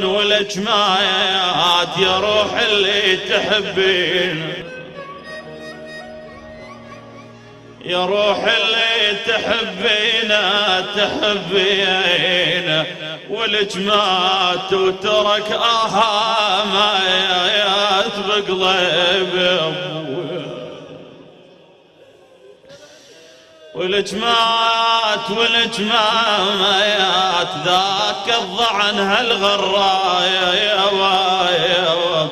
العيون والاجمات يا روح اللي تحبين، يا روح اللي تحبينا تحبينا والجمات وترك آهامات بقلب والجمات والجمامات ذاك الضعن هالغرايا يا وايا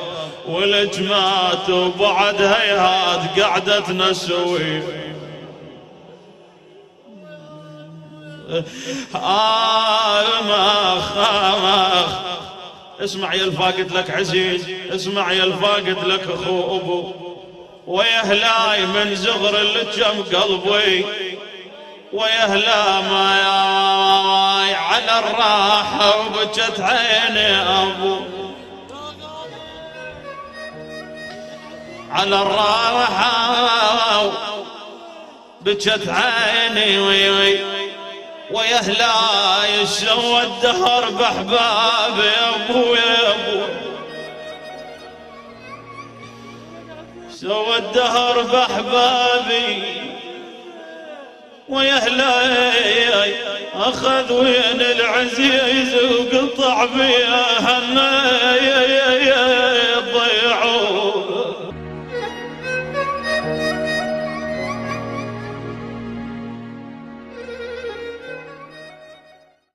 والجمات وبعد هيهات قعدتنا سوي مخ اسمع يا الفاقد لك عزيز، اسمع يا الفاقد لك اخو ابو ويا هلاي من زغر الجم قلبي ويا هلا ما ياي على الراحة وبجت عيني ابو على الراحة بجت عيني ويا هلاي سوى الدهر بحبابي يا ابو يا ابو سوى الدهر بحبابي ويا هلاي اخذ وين العزيز وقطع بيها هنايا